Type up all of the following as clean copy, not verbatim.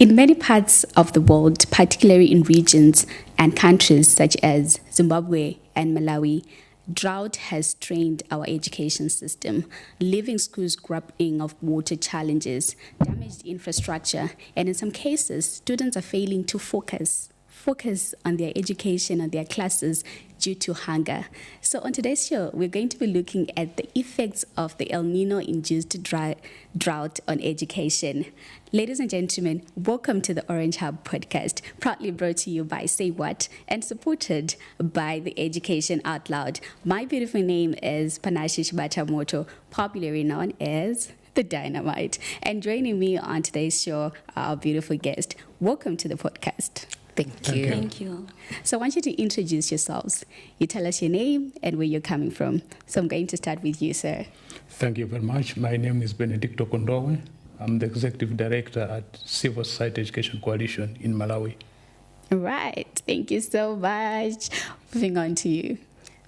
In many parts of the world, particularly in regions and countries such as Zimbabwe and Malawi, drought has strained our education system, leaving schools grappling with water challenges, damaged infrastructure, and in some cases, students are failing to focus on their education and their classes due to hunger. So on today's show, we're going to be looking at the effects of the El Nino-induced drought on education. Ladies and gentlemen, welcome to the Orange Hub podcast, proudly brought to you by SAYWHAT and supported by the Education Out Loud. My beautiful name is Panashish Batamoto, popularly known as the Dynamite. And joining me on today's show, our beautiful guest. Welcome to the podcast. Thank you. Thank you. So I want you to introduce yourselves. You tell us your name and where you're coming from. So I'm going to start with you, sir. Thank you very much. My name is Benedicto Kondowe. I'm the Executive Director at Civil Society Education Coalition in Malawi. All right. Thank you so much. Moving on to you.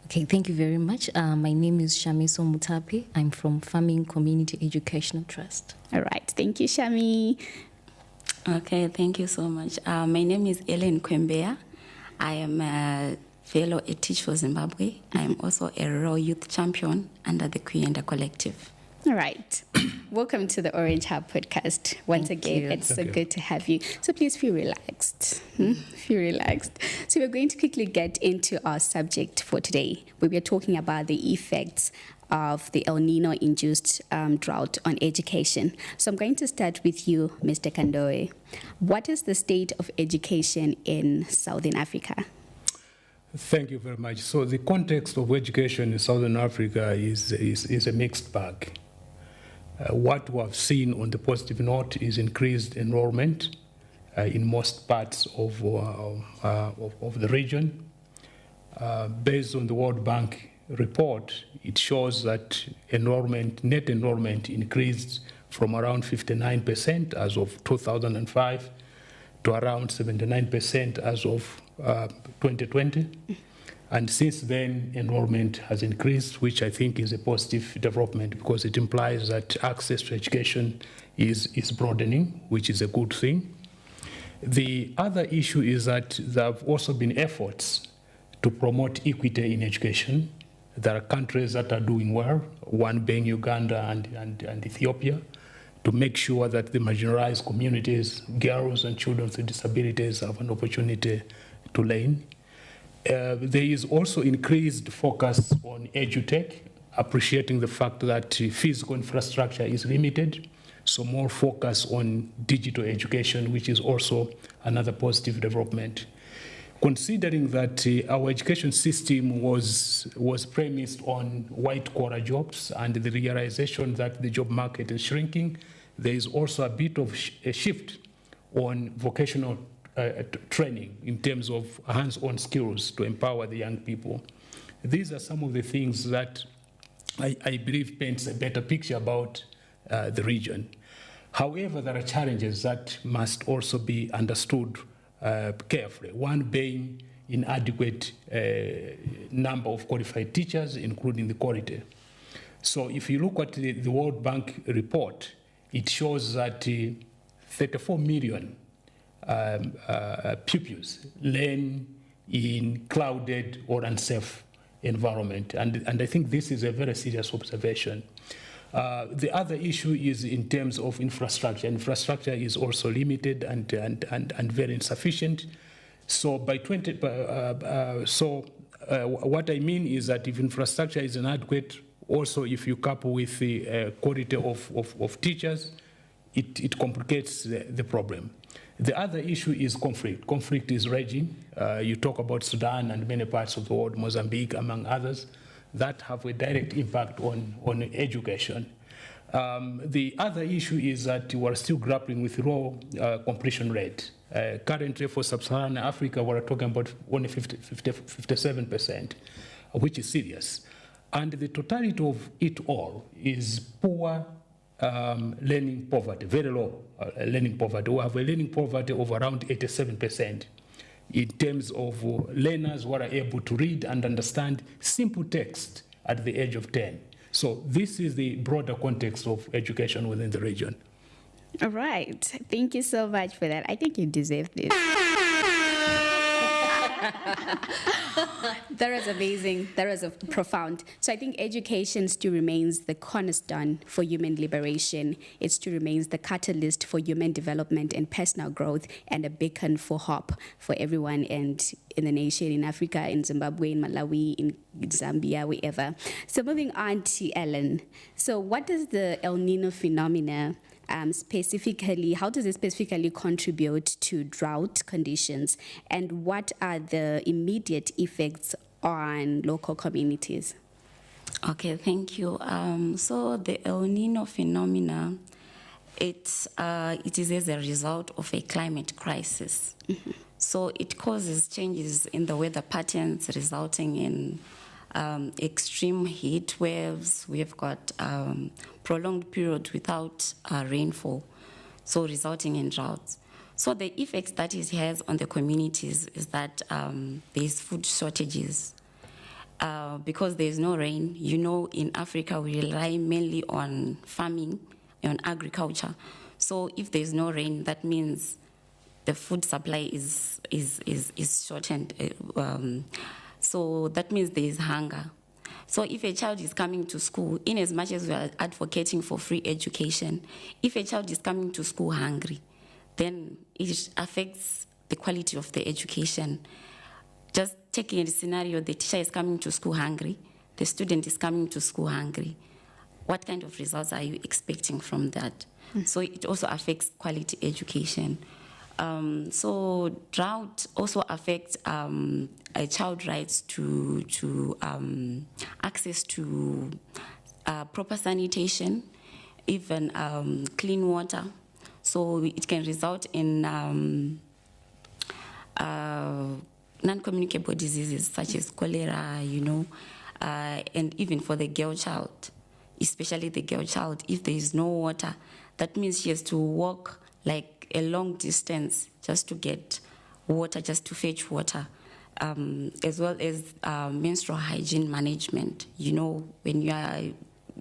Okay, thank you very much. My name is Shamiso Mutapi. I'm from Farming Community Educational Trust. All right. Thank you, Shami. Okay, thank you so much. My name is Ellen Kwembea. I am a fellow at Teach for Zimbabwe. I am also a rural youth champion under the Kuyenda Collective. All right. Welcome to the Orange Hub podcast. Once again, it's so good to have you. So please feel relaxed. Feel relaxed. So we're going to quickly get into our subject for today, where we're talking about the effects of the El Nino-induced drought on education. So I'm going to start with you, Mr. Kandoe. What is the state of education in Southern Africa? Thank you very much. So the context of education in Southern Africa is a mixed bag. What we have seen on the positive note is increased enrollment in most parts of the region. Based on the World Bank report, it shows that net enrollment increased from around 59% as of 2005 to around 79% as of 2020. And since then, enrollment has increased, which I think is a positive development because it implies that access to education is broadening, which is a good thing. The other issue is that there have also been efforts to promote equity in education. There are countries that are doing well, one being Uganda and Ethiopia, to make sure that the marginalized communities, girls and children with disabilities, have an opportunity to learn. There is also increased focus on edutech, appreciating the fact that physical infrastructure is limited, so more focus on digital education, which is also another positive development. Considering that our education system was premised on white-collar jobs and the realization that the job market is shrinking, there is also a bit of a shift on vocational training in terms of hands-on skills to empower the young people. These are some of the things that I believe paints a better picture about the region. However, there are challenges that must also be understood carefully. One being inadequate number of qualified teachers, including the quality. So if you look at the World Bank report, it shows that 34 million pupils learn in crowded or unsafe environment. And I think this is a very serious observation. The other issue is in terms of infrastructure. Infrastructure is also limited and very insufficient. So what I mean is that if infrastructure is inadequate, also if you couple with the quality of teachers, it complicates the problem. The other issue is conflict. Conflict is raging. You talk about Sudan and many parts of the world, Mozambique, among others, that have a direct impact on education. The other issue is that we're still grappling with low completion rate. Currently for Sub-Saharan Africa, we're talking about only 57%, which is serious. And the totality of it all is poor learning poverty, very low learning poverty. We have a learning poverty of around 87% in terms of learners who are able to read and understand simple text at the age of 10. So this is the broader context of education within the region. All right. Thank you so much for that. I think you deserve this. That was amazing. That was profound. So I think education still remains the cornerstone for human liberation. It still remains the catalyst for human development and personal growth, and a beacon for hope for everyone and in the nation, in Africa, in Zimbabwe, in Malawi, in Zambia, wherever. So moving on to Ellen. So what does the El Nino phenomena specifically, how does it specifically contribute to drought conditions, and what are the immediate effects on local communities? Okay, thank you. So the El Nino phenomena, it is as a result of a climate crisis. Mm-hmm. So it causes changes in the weather patterns, resulting in extreme heat waves. We've got prolonged periods without rainfall, so resulting in droughts. So the effects that it has on the communities is that there's food shortages. Because there's no rain, in Africa we rely mainly on farming, on agriculture. So if there's no rain, that means the food supply is shortened. So that means there is hunger. So if a child is coming to school, in as much as we are advocating for free education, if a child is coming to school hungry, then it affects the quality of the education. Just taking a scenario, the teacher is coming to school hungry, the student is coming to school hungry. What kind of results are you expecting from that? Mm-hmm. So it also affects quality education. So drought also affects a child's rights to access to proper sanitation, even clean water. So it can result in non-communicable diseases such as cholera, and even for the girl child, especially the girl child, if there is no water, that means she has to walk like a long distance just to get water, just to fetch water, as well as menstrual hygiene management. When you are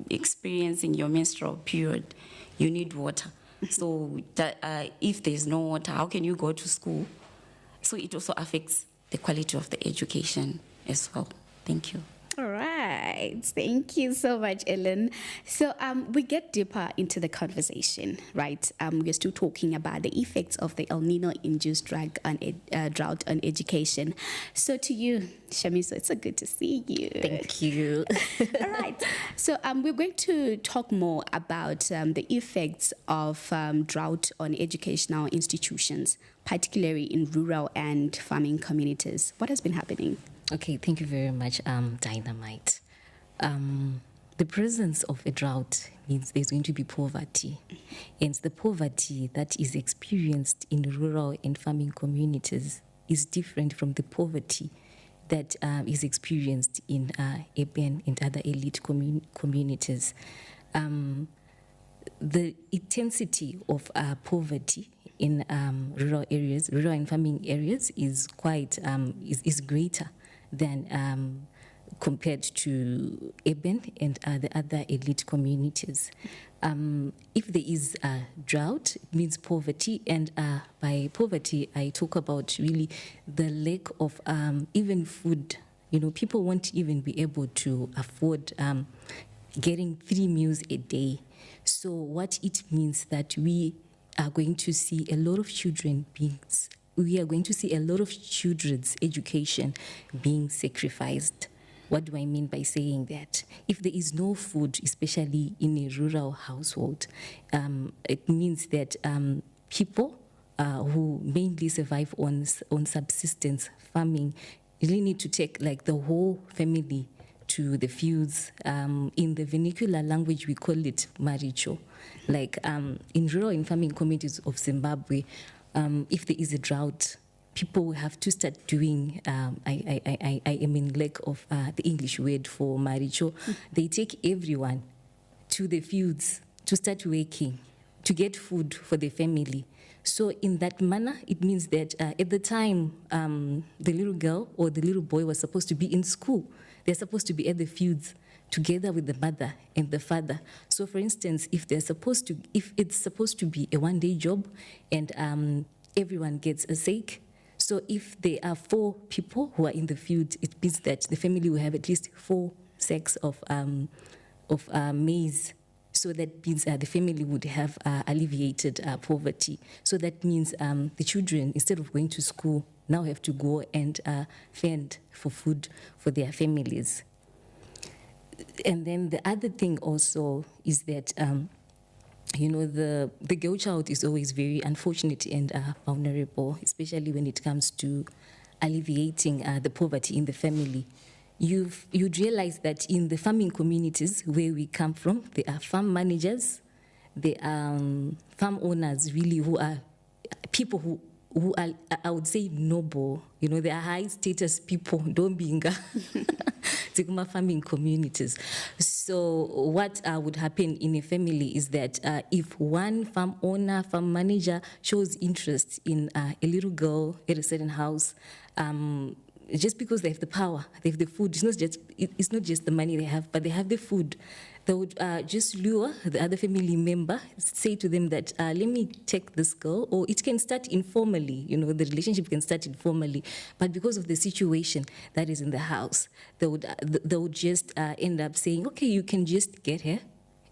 experiencing your menstrual period, you need water. So that, if there's no water, how can you go to school? So it also affects the quality of the education as well. Thank you. All right. Thank you so much, Ellen. So we get deeper into the conversation, right? We're still talking about the effects of the El Nino-induced drought on education. So to you, Shamiso, it's so good to see you. Thank you. All right. So we're going to talk more about the effects of drought on educational institutions, particularly in rural and farming communities. What has been happening? Okay, thank you very much, Dynamite. The presence of a drought means there's going to be poverty. And the poverty that is experienced in rural and farming communities is different from the poverty that is experienced in urban and other elite communities. The intensity of poverty in rural and farming areas is quite is greater than compared to urban and the other elite communities. If there is a drought, it means poverty, and by poverty, I talk about really the lack of even food. People won't even be able to afford getting 3 meals a day. So what it means that we are going to see a lot of we are going to see a lot of children's education being sacrificed. What do I mean by saying that? If there is no food, especially in a rural household, it means that people who mainly survive on subsistence farming really need to take like the whole family to the fields. In the vernacular language, we call it maricho. Like in rural and farming communities of Zimbabwe, if there is a drought, people will have to start doing, I am in lack of the English word for maricho. They take everyone to the fields to start working, to get food for the family. So in that manner, it means that at the time the little girl or the little boy was supposed to be in school, they're supposed to be at the fields together with the mother and the father. So, for instance, if it's supposed to be a one-day job and everyone gets a stake, so if there are 4 people who are in the field, it means that the family will have at least 4 sacks of maize. So that means the family would have alleviated poverty. So that means the children, instead of going to school, now have to go and fend for food for their families. And then the other thing also is that, the girl child is always very unfortunate and vulnerable, especially when it comes to alleviating the poverty in the family. You'd realize that in the farming communities where we come from, there are farm managers, there are farm owners really who are people who are, I would say, noble. They are high status people, don't be Tiguma farming communities. So what would happen in a family is that if one farm owner, farm manager shows interest in a little girl at a certain house, just because they have the power, they have the food, it's not just the money they have, but they have the food. They would just lure the other family member, say to them that, let me take this girl, or it can start informally, the relationship can start informally, but because of the situation that is in the house, they would just end up saying, okay, you can just get her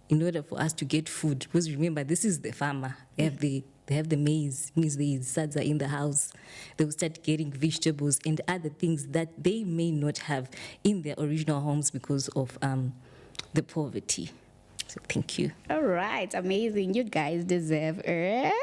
in order for us to get food. Because remember, this is the farmer. They have the maize, means the sads are in the house. They will start getting vegetables and other things that they may not have in their original homes because of the poverty. So thank you. All right, amazing. You guys deserve it.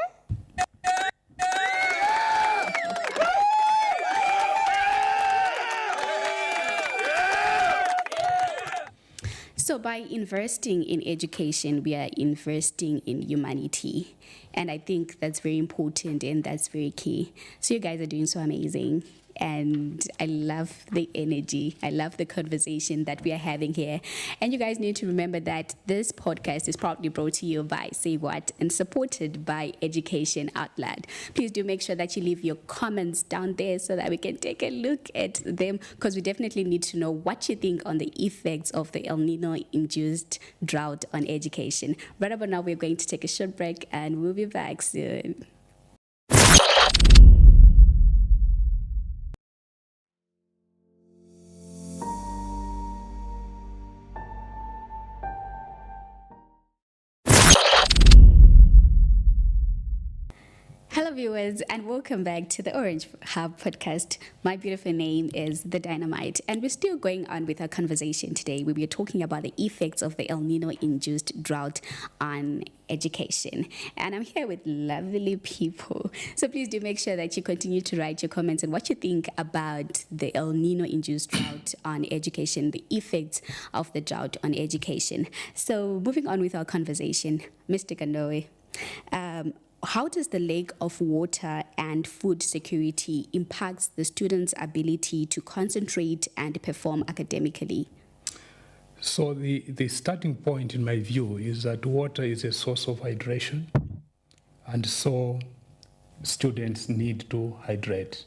So by investing in education, we are investing in humanity. And I think that's very important and that's very key. So you guys are doing so amazing. And I love the energy. I love the conversation that we are having here. And you guys need to remember that this podcast is proudly brought to you by SAYWHAT and supported by Education Out Loud. Please do make sure that you leave your comments down there so that we can take a look at them, because we definitely need to know what you think on the effects of the El Nino-induced drought on education. Right about now, we're going to take a short break and we'll be back soon. Hello viewers, and welcome back to the Orange Hub podcast. My beautiful name is The Dynamite, and we're still going on with our conversation today. We were talking about the effects of the El Nino-induced drought on education, and I'm here with lovely people. So please do make sure that you continue to write your comments and what you think about the El Nino-induced drought on education, the effects of the drought on education. So moving on with our conversation, Mr. Kandoe, how does the lack of water and food security impact the students' ability to concentrate and perform academically? So the starting point, in my view, is that water is a source of hydration, and so students need to hydrate.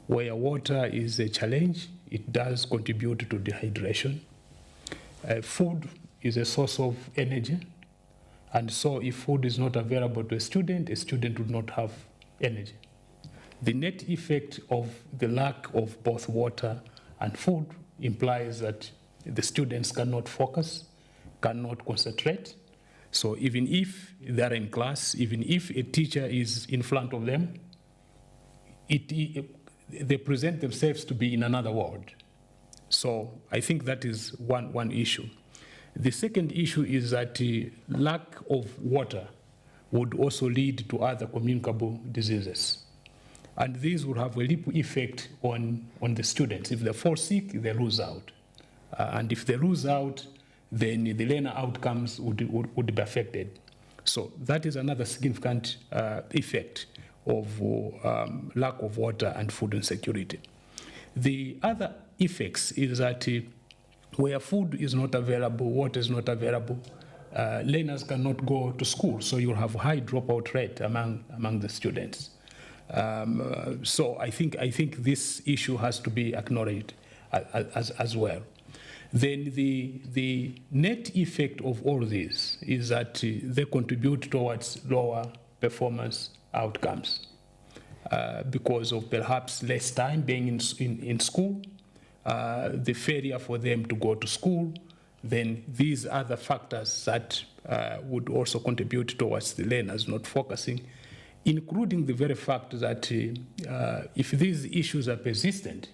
Where water is a challenge, it does contribute to dehydration. Food is a source of energy. And so if food is not available to a student would not have energy. The net effect of the lack of both water and food implies that the students cannot focus, cannot concentrate. So even if they're in class, even if a teacher is in front of them, they present themselves to be in another world. So I think that is one issue. The second issue is that lack of water would also lead to other communicable diseases. And these would have a ripple effect on the students. If they fall sick, they lose out. And if they lose out, then the learner outcomes would be affected. So that is another significant effect of lack of water and food insecurity. The other effects is that where food is not available, water is not available, learners cannot go to school, so you'll have a high dropout rate among the students. So I think this issue has to be acknowledged as well. then the net effect of all this is that they contribute towards lower performance outcomes because of perhaps less time being in school, the failure for them to go to school, then these other factors that would also contribute towards the learners not focusing, including the very fact that if these issues are persistent,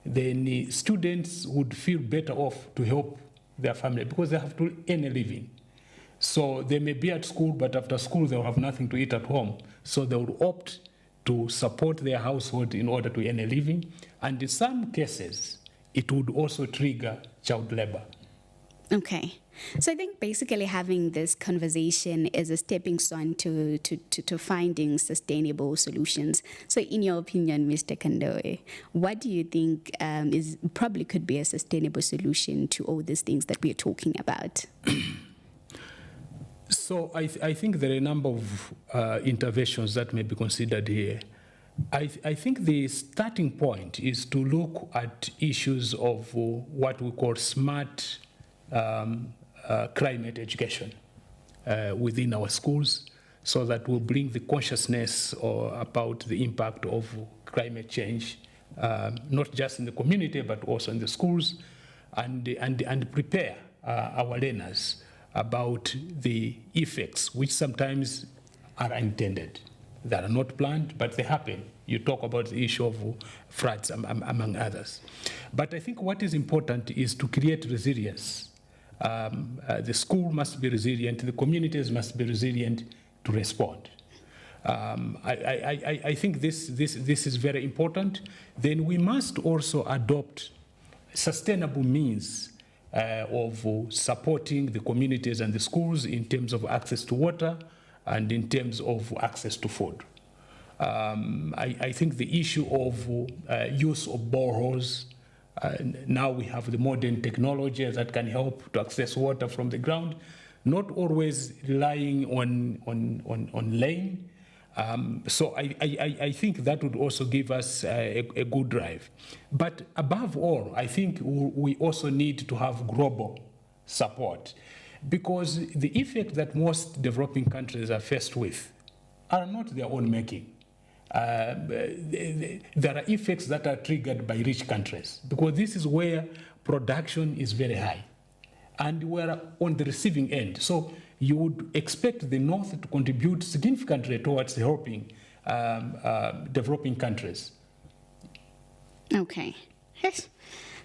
then students would feel better off to help their family because they have to earn a living. So they may be at school, but after school they'll have nothing to eat at home. So they would opt to support their household in order to earn a living. And in some cases, it would also trigger child labor. Okay. So I think basically having this conversation is a stepping stone to finding sustainable solutions. So in your opinion, Mr. Kandoe, what do you think is probably could be a sustainable solution to all these things that we are talking about? So I think there are a number of interventions that may be considered here. I think the starting point is to look at issues of what we call smart climate education within our schools, so that we'll bring the consciousness about the impact of climate change, not just in the community, but also in the schools, and prepare our learners about the effects, which sometimes are unintended. They are not planned, but they happen. You talk about the issue of floods, among others. But I think what is important is to create resilience. The school must be resilient, the communities must be resilient to respond. I think this is very important. Then we must also adopt sustainable means of supporting the communities and the schools in terms of access to water and in terms of access to food. I think the issue of use of boreholes, now we have the modern technology that can help to access water from the ground, not always relying on laying. So I think that would also give us a good drive. But above all, I think we also need to have global support, because the effect that most developing countries are faced with are not their own making. There are effects that are triggered by rich countries, because this is where production is very high, and we're on the receiving end. So you would expect the North to contribute significantly towards helping developing countries. Okay.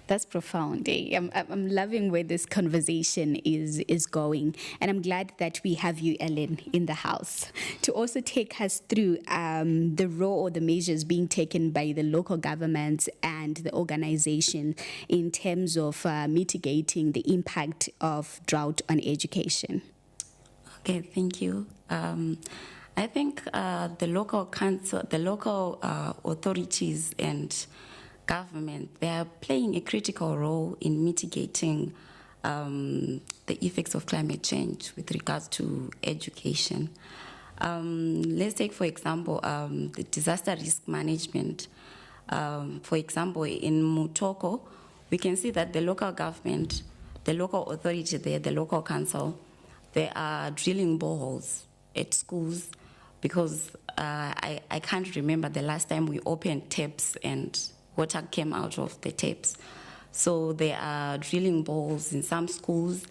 That's profound. I'm loving where this conversation is going. And I'm glad that we have you, Ellen, in the house to also take us through the role or the measures being taken by the local governments and the organization in terms of mitigating the impact of drought on education. Okay, thank you. I think the local council, the local authorities and government, they are playing a critical role in mitigating the effects of climate change with regards to education. Let's take, for example, the disaster risk management. For example, in Mutoko, we can see that the local government, the local authority there, the local council, they are drilling boreholes at schools, because I can't remember the last time we opened taps and water came out of the taps. So they are drilling boreholes in some schools.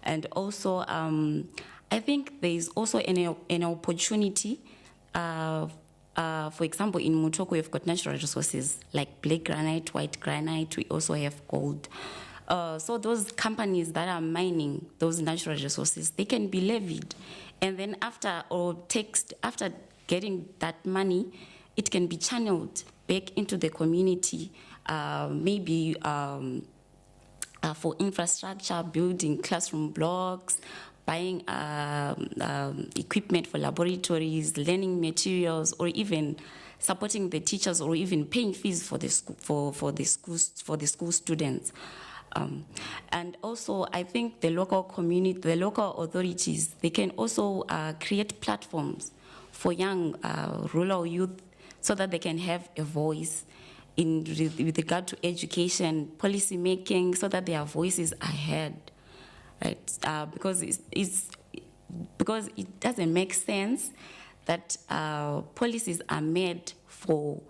And also, I think there is also an opportunity. For example, in Mutoko, we've got natural resources like black granite, white granite. We also have gold. So those companies that are mining those natural resources, they can be levied. And then after getting that money, it can be channeled back into the community, maybe for infrastructure, building classroom blocks, buying equipment for laboratories, learning materials, or even supporting the teachers, or even paying fees for the school, for the school students. And also, I think the local community, the local authorities, they can also create platforms for young rural youth, so that they can have a voice with regard to education, policy making, so that their voices are heard, right? Because because it doesn't make sense that policies are made for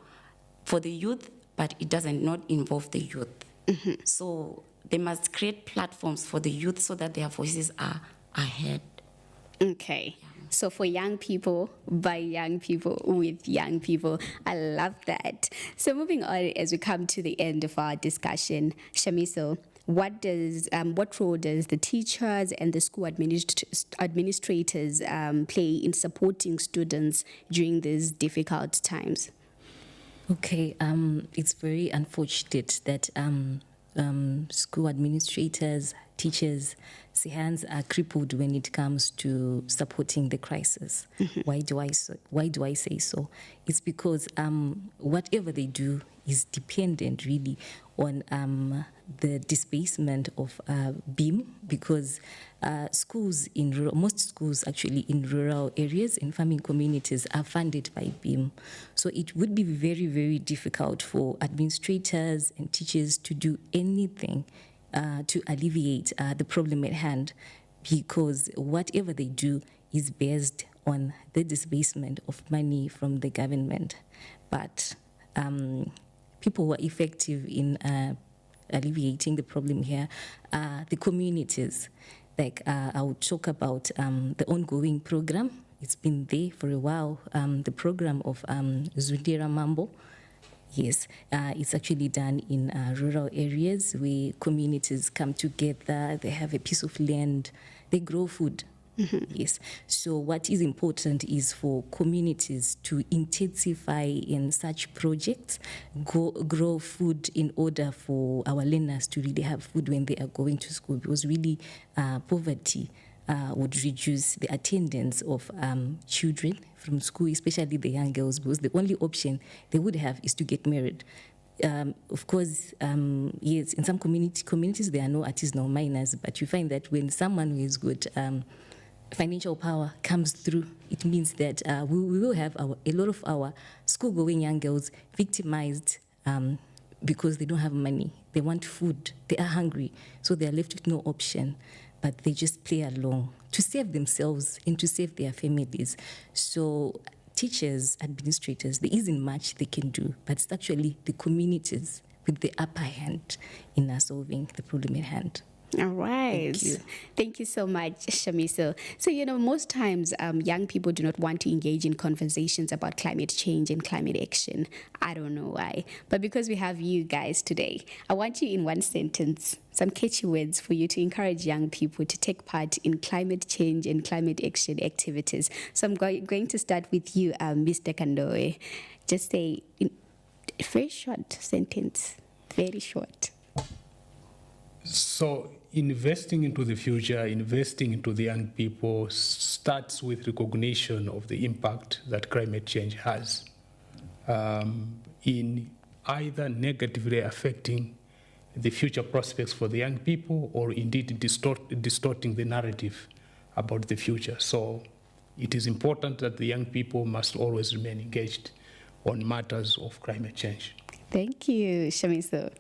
the youth, but it doesn't not involve the youth. Mm-hmm. So they must create platforms for the youth so that their voices are heard. Okay. So for young people, by young people, with young people. I love that. So moving on, as we come to the end of our discussion, Shamiso, what role does the teachers and the school administrators play in supporting students during these difficult times? Okay, it's very unfortunate that school administrators, teachers, their hands are crippled when it comes to supporting the crisis. Mm-hmm. Why do I say so? It's because whatever they do is dependent really on the disbursement of BEAM, because most schools actually in rural areas, in farming communities, are funded by BEAM. So it would be very, very difficult for administrators and teachers to do anything to alleviate the problem at hand, because whatever they do is based on the disbursement of money from the government. But people who are effective in alleviating the problem here are the communities. Like I would talk about the ongoing program. It's been there for a while. The program of Zundira Mambo. Yes, it's actually done in rural areas where communities come together, they have a piece of land, they grow food. Mm-hmm. Yes. So what is important is for communities to intensify in such projects, grow food in order for our learners to really have food when they are going to school, because really poverty would reduce the attendance of children from school, especially the young girls, because the only option they would have is to get married. Of course, yes, in some communities there are no artisanal minors, but you find that when someone who is good financial power comes through, it means that we will have a lot of our school-going young girls victimized because they don't have money. They want food. They are hungry. So they are left with no option, but they just play along to save themselves and to save their families. So teachers, administrators, there isn't much they can do, but it's actually the communities with the upper hand in solving the problem at hand. All right. Thank you so much, Shamiso. So, most times young people do not want to engage in conversations about climate change and climate action. I don't know why. But because we have you guys today, I want you in one sentence, some catchy words for you to encourage young people to take part in climate change and climate action activities. So I'm going to start with you, Mr. Kandoe. Just say a very short sentence, very short. So investing into the future, investing into the young people starts with recognition of the impact that climate change has in either negatively affecting the future prospects for the young people or indeed distorting the narrative about the future. So it is important that the young people must always remain engaged on matters of climate change. Thank you, Shamiso.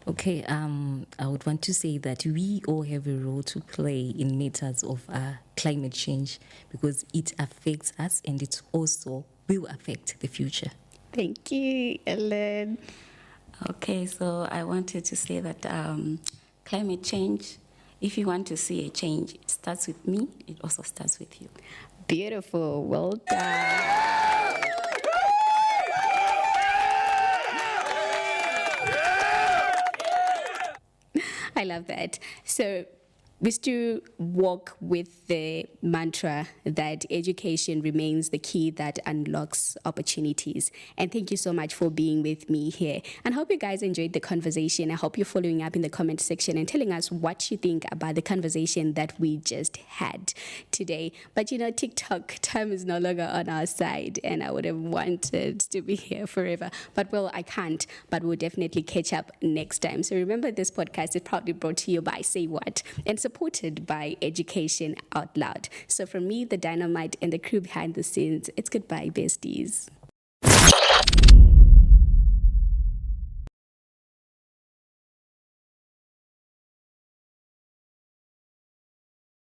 Okay, I would want to say that we all have a role to play in matters of climate change, because it affects us and it also will affect the future. Thank you, Ellen. Okay, so I wanted to say that climate change, if you want to see a change, it starts with me, it also starts with you. Beautiful, well done. I love that. So we still walk with the mantra that education remains the key that unlocks opportunities. And thank you so much for being with me here. And I hope you guys enjoyed the conversation. I hope you're following up in the comment section and telling us what you think about the conversation that we just had today. But TikTok, time is no longer on our side, and I would have wanted to be here forever. But well, I can't, but we'll definitely catch up next time. So remember, this podcast is proudly brought to you by Say What and supported by Education Out Loud. So from me, the Dynamite, and the crew behind the scenes, it's goodbye, besties.